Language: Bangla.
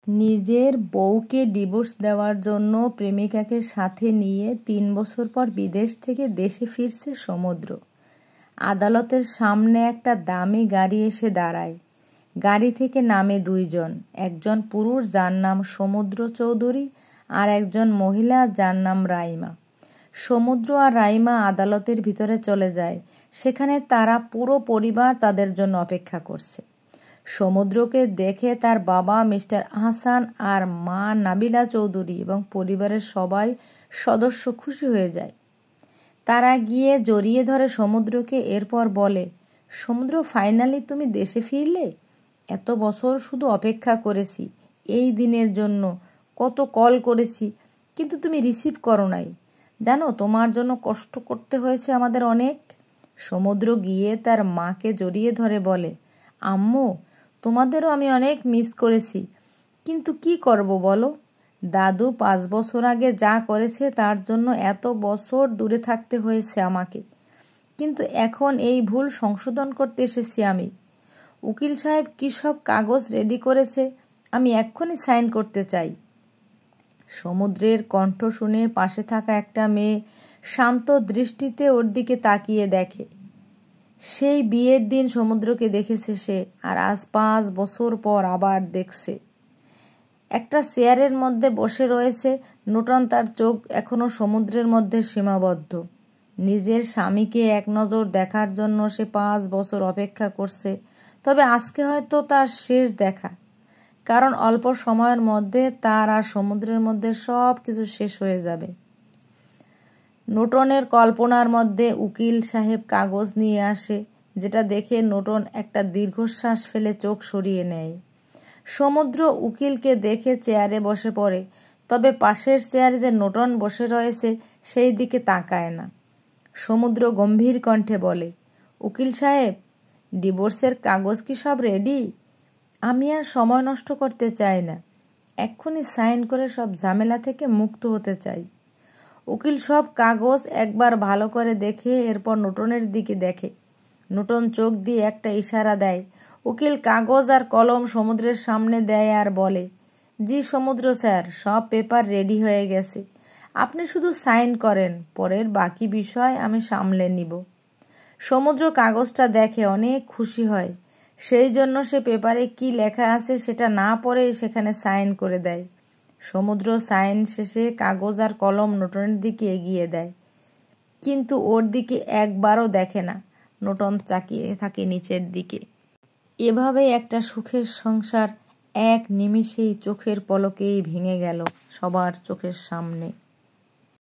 নিজের বউকে ডিভোর্স দেওয়ার জন্য প্রেমিকাকে সাথে নিয়ে ৩ বছর পর বিদেশ থেকে দেশে ফিরছে সমুদ্র। আদালতের সামনে একটা দামি গাড়ি এসে দাঁড়ায়। গাড়ি থেকে নামে ২ জন, একজন পুরুষ যার নাম সমুদ্র চৌধুরী আর একজন মহিলা যার নাম রাইমা। সমুদ্র আর রাইমা আদালতের ভিতরে চলে যায়। সেখানে তারা পুরো পরিবার তাদের জন্য অপেক্ষা করছে। সমুদ্রকে দেখে তার বাবা মিস্টার আহসান আর মা নাবিলা চৌধুরী এবং পরিবারের সবাই সদস্য খুশি হয়ে যায়। তারা গিয়ে জড়িয়ে ধরে সমুদ্রকে, এরপর বলে, সমুদ্র, ফাইনালি তুমি দেশে ফিরলে। এত বছর শুধু অপেক্ষা করেছি এই দিনের জন্য, কত কল করেছি কিন্তু তুমি রিসিভ করো নাই। জানো, তোমার জন্য কষ্ট করতে হয়েছে আমাদের অনেক। সমুদ্র গিয়ে তার মাকে জড়িয়ে ধরে বলে, আম্মু, তোমাদেরও আমি অনেক মিস করেছি, কিন্তু কি করব বলো। দাদু ৫ বছর আগে যা করেছে তার জন্য এত বছর দূরে থাকতে হয়েছে আমাকে, কিন্তু এখন এই ভুল সংশোধন করতে এসেছি আমি। উকিল সাহেব কী সব কাগজ রেডি করেছে, আমি এক্ষুনি সাইন করতে চাই। সমুদ্রের কণ্ঠ শুনে পাশে থাকা একটা মেয়ে শান্ত দৃষ্টিতে ওর দিকে তাকিয়ে দেখে। সেই বিয়ের দিন সমুদ্রকে দেখেছে সে, আর আজ ৫ বছর পর আবার দেখছে। একটা চেয়ারের মধ্যে বসে রয়েছে নূতন, তার চোখ এখনো সমুদ্রের মধ্যে সীমাবদ্ধ। নিজের স্বামীকে এক নজর দেখার জন্য সে ৫ বছর অপেক্ষা করছে, তবে আজকে হয়তো তার শেষ দেখা, কারণ অল্প সময়ের মধ্যে তার আর সমুদ্রের মধ্যে সব কিছু শেষ হয়ে যাবে। নূতনের কল্পনার মধ্যে উকিল সাহেব কাগজ নিয়ে আসে, যেটা দেখে নূতন একটা দীর্ঘশ্বাস ফেলে চোখ সরিয়ে নেয়। সমুদ্র উকিলকে দেখে চেয়ারে বসে পড়ে, তবে পাশের চেয়ারে যে নূতন বসে রয়েছে সেই দিকে তাকায় না। সমুদ্র গম্ভীর কণ্ঠে বলে, উকিল সাহেব, ডিভোর্সের কাগজ কি সব রেডি? আমি আর সময় নষ্ট করতে চাই না, এক্ষুনি সাইন করে সব ঝামেলা থেকে মুক্ত হতে চাই। উকিল সব কাগজ একবার ভালো করে দেখে এরপর নূতনের দিকে দেখে। নূতন চোখ দিয়ে একটা ইশারা দেয়। উকিল কাগজ আর কলম সমুদ্রের সামনে দেয় আর বলে, জি সমুদ্র স্যার, সব পেপার রেডি হয়ে গেছে, আপনি শুধু সাইন করেন, পরের বাকি বিষয় আমি সামলে নিব। সমুদ্র কাগজটা দেখে অনেক খুশি হয়, সেই জন্য সে পেপারে কি লেখা আছে সেটা না পড়ে সেখানে সাইন করে দেয়। সমুদ্র সাইন শেষে কাগজ আর কলম নূতনের দিকে এগিয়ে দেয়, কিন্তু ওর দিকে একবারও দেখে না। নূতন তাকিয়ে থাকে নিচের দিকে। এভাবেই একটা সুখের সংসার এক নিমিষেই চোখের পলকেই ভেঙে গেল সবার চোখের সামনে।